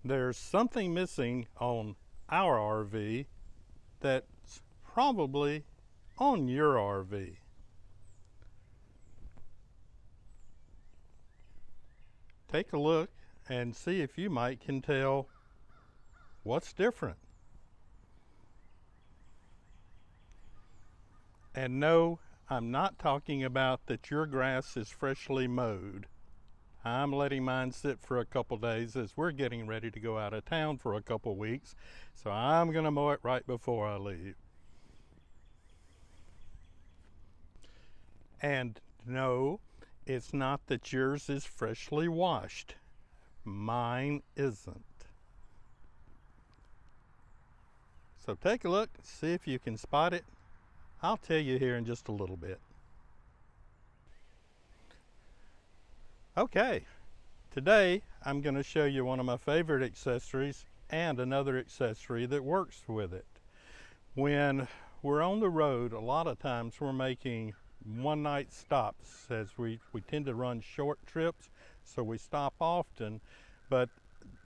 There's something missing on our RV that's probably on your RV. Take a look and see if you might can tell what's different. And no, I'm not talking about that your grass is freshly mowed. I'm letting mine sit for a couple days as we're getting ready to go out of town for a couple weeks. So I'm going to mow it right before I leave. And no, it's not that yours is freshly washed. Mine isn't. So take a look, see if you can spot it. I'll tell you here in just a little bit. Okay, today I'm going to show you one of my favorite accessories and another accessory that works with it. When we're on the road, a lot of times we're making one-night stops, as we tend to run short trips, so we stop often. But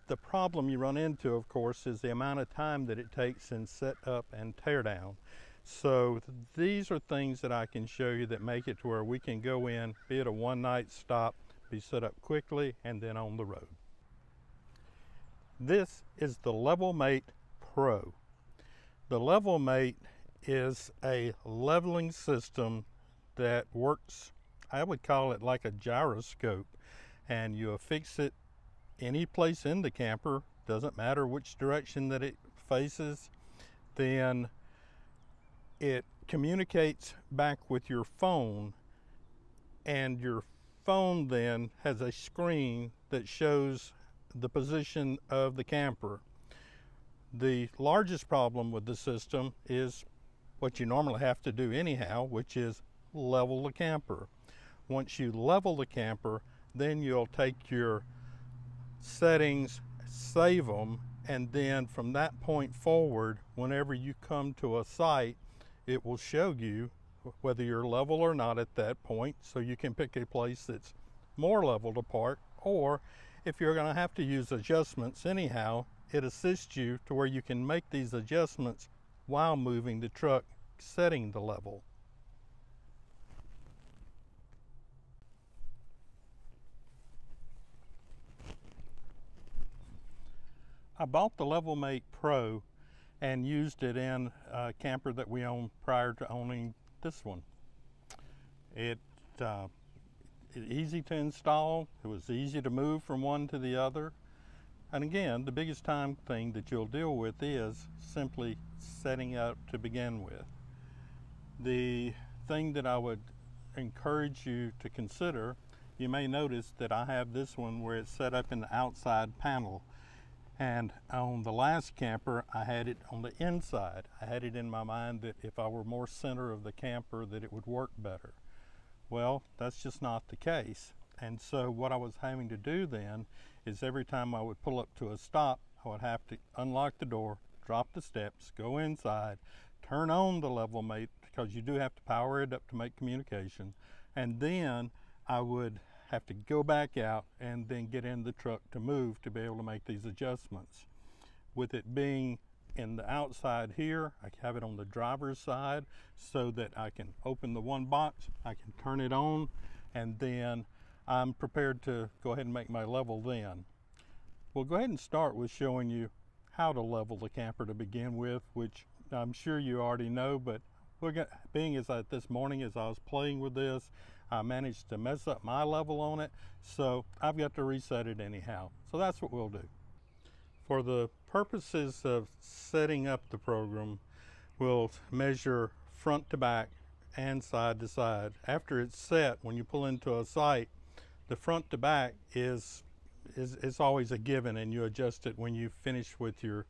the problem you run into, of course, is the amount of time that it takes in set up and tear down. So these are things that I can show you that make it to where we can go in, be it a one-night stop, be set up quickly, and then on the road. This is the Level Mate Pro. The Level Mate is a leveling system that works, I would call it like a gyroscope, and you affix it any place in the camper, doesn't matter which direction that it faces. Then it communicates back with your phone, and your phone then has a screen that shows the position of the camper. The largest problem with the system is what you normally have to do anyhow, which is level the camper. Once you level the camper, then you'll take your settings, save them, and then from that point forward, whenever you come to a site, it will show you whether you're level or not at that point, so you can pick a place that's more leveled apart, or if you're going to have to use adjustments anyhow, it assists you to where you can make these adjustments while moving the truck, setting the level. I bought the Level Mate Pro and used it in a camper that we owned prior to owning this one. It's easy to install, it was easy to move from one to the other. And again, the biggest time thing that you'll deal with is simply setting up to begin with. The thing that I would encourage you to consider, you may notice that I have this one where it's set up in the outside panel. And on the last camper, I had it on the inside. I had it in my mind that if I were more center of the camper, that it would work better. Well, that's just not the case. And so what I was having to do then is every time I would pull up to a stop, I would have to unlock the door, drop the steps, go inside, turn on the Level Mate, because you do have to power it up to make communication, and then I would have to go back out and then get in the truck to move to be able to make these adjustments. With it being in the outside here, I have it on the driver's side so that I can open the one box, I can turn it on, and then I'm prepared to go ahead and make my level then. We'll go ahead and start with showing you how to level the camper to begin with, which I'm sure you already know, but being as this morning as I was playing with this, I managed to mess up my level on it, so I've got to reset it anyhow. So that's what we'll do. For the purposes of setting up the program, we'll measure front to back and side to side. After it's set, when you pull into a site, the front to back is always a given, and you adjust it when you finish with your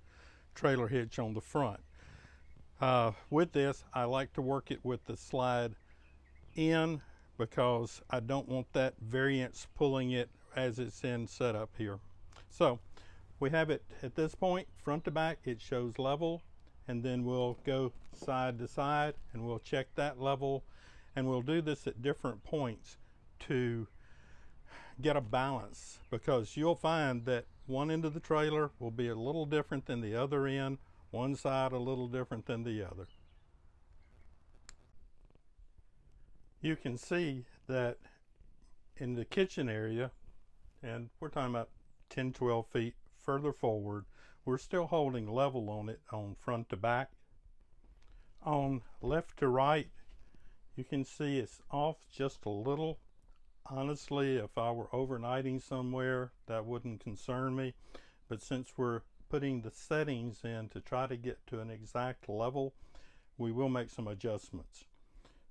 trailer hitch on the front. With this, I like to work it with the slide in, because I don't want that variance pulling it as it's in setup here. So we have it at this point, front to back, it shows level, and then we'll go side to side and we'll check that level, and we'll do this at different points to get a balance, because you'll find that one end of the trailer will be a little different than the other end, one side a little different than the other. You can see that in the kitchen area, and we're talking about 10-12 feet further forward, we're still holding level on it on front to back. On left to right, you can see it's off just a little. Honestly, if I were overnighting somewhere, that wouldn't concern me, but since we're putting the settings in to try to get to an exact level, we will make some adjustments.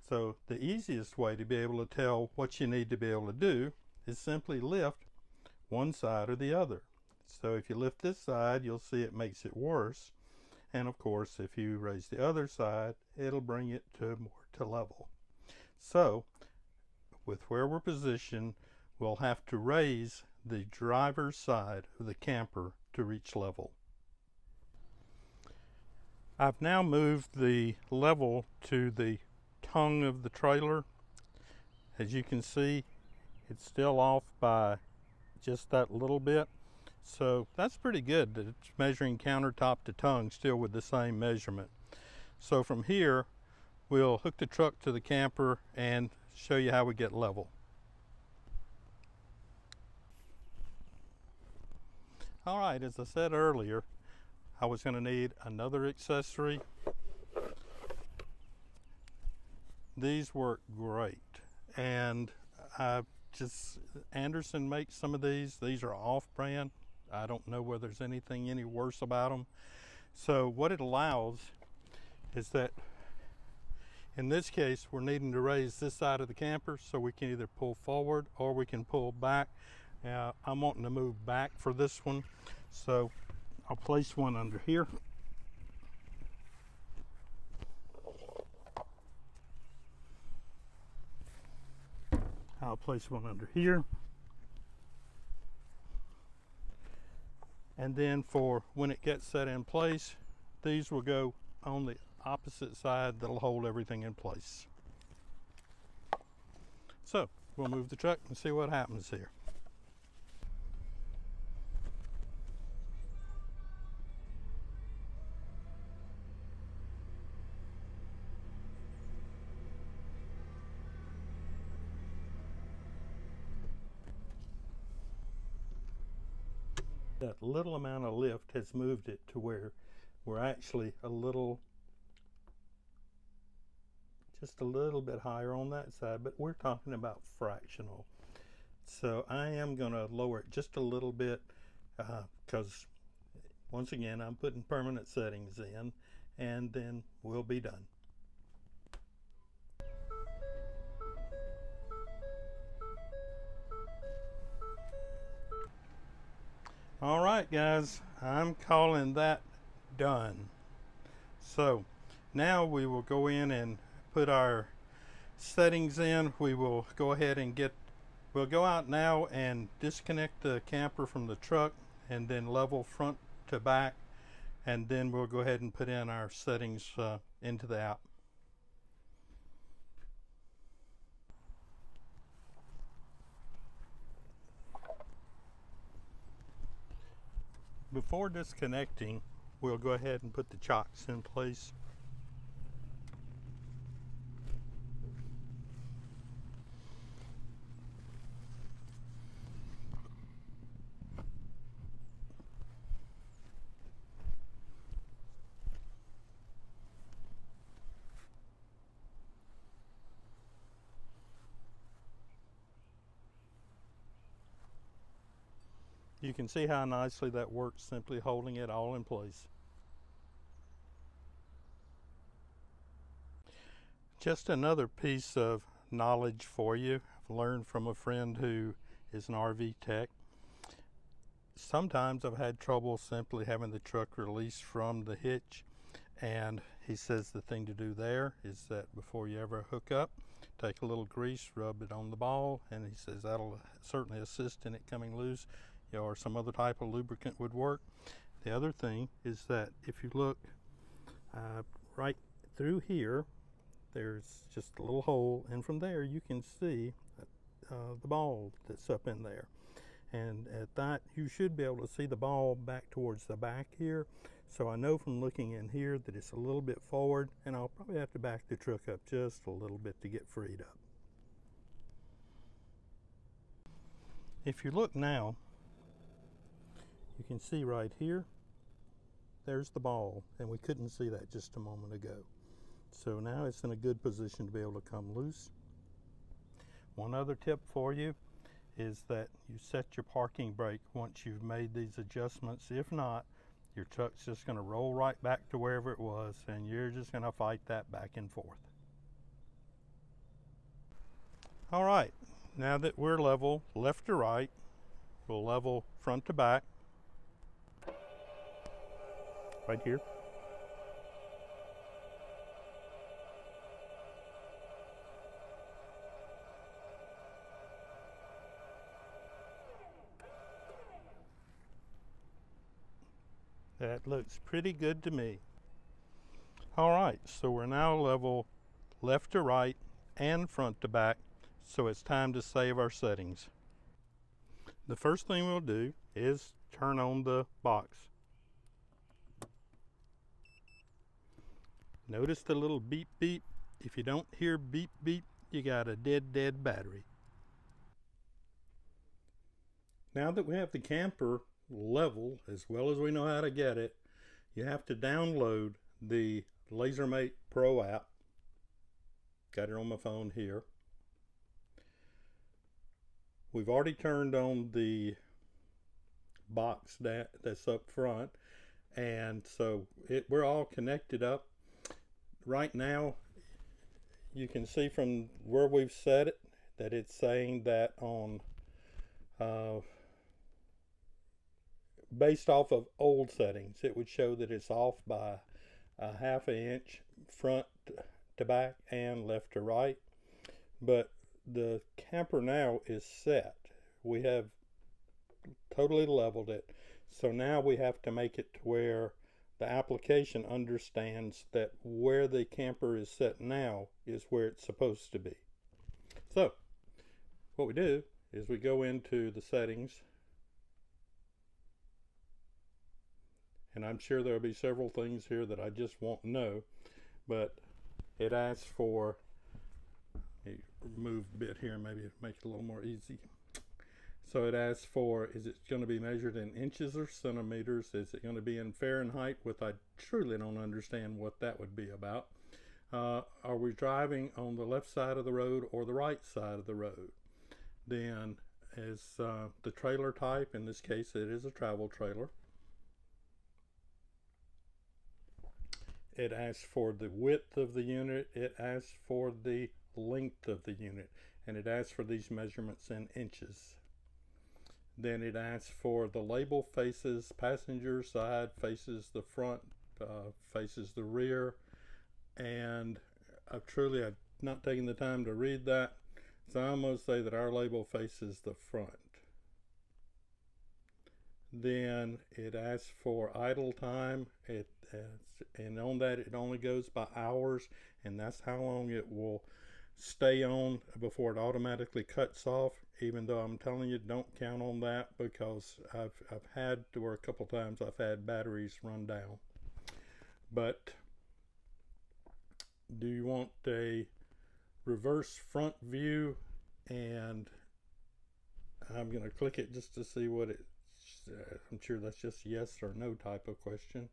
So the easiest way to be able to tell what you need to be able to do is simply lift one side or the other. So if you lift this side, you'll see it makes it worse, and of course if you raise the other side, it'll bring it to more to level. So with where we're positioned, we'll have to raise the driver's side of the camper to reach level. I've now moved the level to the tongue of the trailer. As you can see, it's still off by just that little bit, so that's pretty good that it's measuring countertop to tongue still with the same measurement. So from here, we'll hook the truck to the camper and show you how we get level. All right, as I said earlier, I was going to need another accessory. These work great, and Anderson makes some of these. These are off-brand. I don't know whether there's anything any worse about them. So what it allows is that in this case, we're needing to raise this side of the camper, so we can either pull forward or we can pull back. I'm wanting to move back for this one, so I'll place one under here. I'll place one under here. And then for when it gets set in place, these will go on the opposite side that'll hold everything in place. So we'll move the truck and see what happens here. That little amount of lift has moved it to where we're actually just a little bit higher on that side, but we're talking about fractional. So I am going to lower it just a little bit because once again I'm putting permanent settings in, and then we'll be done. All right guys, I'm calling that done. So now we will go in and put our settings in. We will go ahead and we'll go out now and disconnect the camper from the truck and then level front to back, and then we'll go ahead and put in our settings into the app. Before disconnecting, we'll go ahead and put the chocks in place. You can see how nicely that works, simply holding it all in place. Just another piece of knowledge for you. I've learned from a friend who is an RV tech. Sometimes I've had trouble simply having the truck released from the hitch, and he says the thing to do there is that before you ever hook up, take a little grease, rub it on the ball, and he says that'll certainly assist in it coming loose, or some other type of lubricant would work. The other thing is that if you look right through here, there's just a little hole, and from there you can see the ball that's up in there. And at that, you should be able to see the ball back towards the back here. So I know from looking in here that it's a little bit forward, and I'll probably have to back the truck up just a little bit to get freed up. If you look now, you can see right here, there's the ball, and we couldn't see that just a moment ago. So now it's in a good position to be able to come loose. One other tip for you is that you set your parking brake once you've made these adjustments. If not, your truck's just going to roll right back to wherever it was, and you're just going to fight that back and forth. All right, now that we're level left to right, we'll level front to back. Right here. That looks pretty good to me. All right, so we're now level left to right and front to back, so it's time to save our settings. The first thing we'll do is turn on the box. Notice the little beep beep. If you don't hear beep beep, you got a dead battery. Now that we have the camper level as well as we know how to get it, you have to download the LaserMate Pro app. Got it on my phone here. We've already turned on the box that's up front, and so we're all connected up. Right now, you can see from where we've set it that it's saying that on based off of old settings, it would show that it's off by a ½ inch front to back and left to right. But the camper now is set. We have totally leveled it. So now we have to make it to where the application understands that where the camper is set now is where it's supposed to be. So what we do is we go into the settings, and I'm sure there'll be several things here that I just won't know, but it asks for, move a bit here, maybe make it a little more easy. So it asks for, is it going to be measured in inches or centimeters? Is it going to be in Fahrenheit? Which I truly don't understand what that would be about. Are we driving on the left side of the road or the right side of the road? Then is the trailer type, in this case it is a travel trailer. It asks for the width of the unit, it asks for the length of the unit, and it asks for these measurements in inches. Then it asks for the label faces passenger side, faces the front, faces the rear, and I've not taken the time to read that, so I'm going to say that our label faces the front. Then it asks for idle time, and on that it only goes by hours, and that's how long it will stay on before it automatically cuts off, even though I'm telling you don't count on that, because I've had to where a couple times I've had batteries run down. But do you want a reverse front view? And I'm going to click it just to see what it's I'm sure that's just yes or no type of question.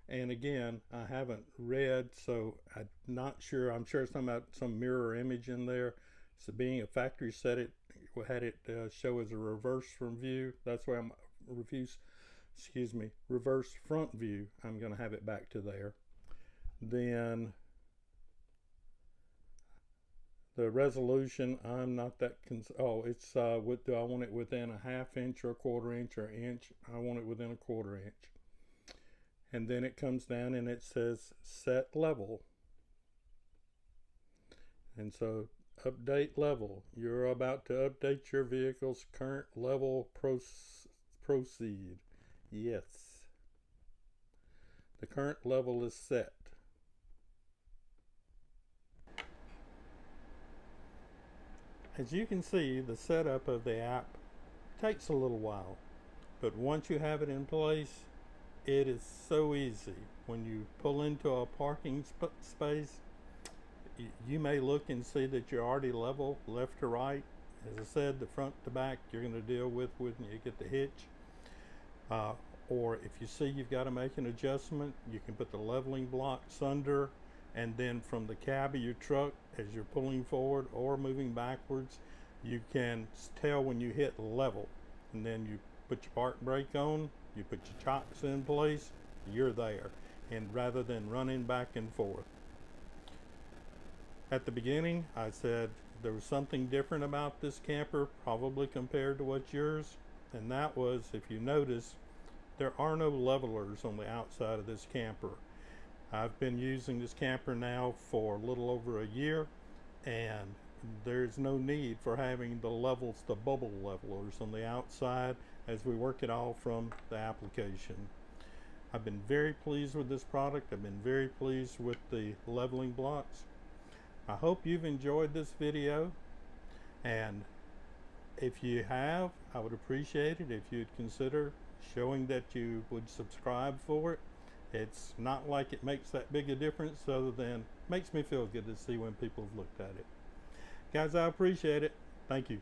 And again, I haven't read, so I'm not sure. I'm sure it's talking about some mirror image in there. So being a factory set, it had it show as a reverse from view. That's why I'm reverse front view. I'm going to have it back to there. Then the resolution, I'm not that it's do I want it within a ½ inch or a ¼ inch or inch? I want it within a ¼ inch. And then it comes down and it says set level. And so update level. You're about to update your vehicle's current level. Proceed. Yes. The current level is set. As you can see, the setup of the app takes a little while, but once you have it in place, it is so easy. When you pull into a parking space, you may look and see that you're already level left to right. As I said, the front to back you're going to deal with when you get the hitch. Or if you see you've got to make an adjustment, you can put the leveling blocks under, and then from the cab of your truck, as you're pulling forward or moving backwards, you can tell when you hit level, and then you put your park brake on, you put your chocks in place, you're there, and rather than running back and forth. At the beginning I said there was something different about this camper probably compared to what's yours, and that was, if you notice, there are no levelers on the outside of this camper. I've been using this camper now for a little over a year, and there's no need for having the bubble levelers on the outside as we work it all from the application. I've been very pleased with this product. I've been very pleased with the leveling blocks. I hope you've enjoyed this video, and if you have, I would appreciate it if you'd consider showing that you would subscribe for it. It's not like it makes that big a difference, other than makes me feel good to see when people have looked at it. Guys, I appreciate it. Thank you.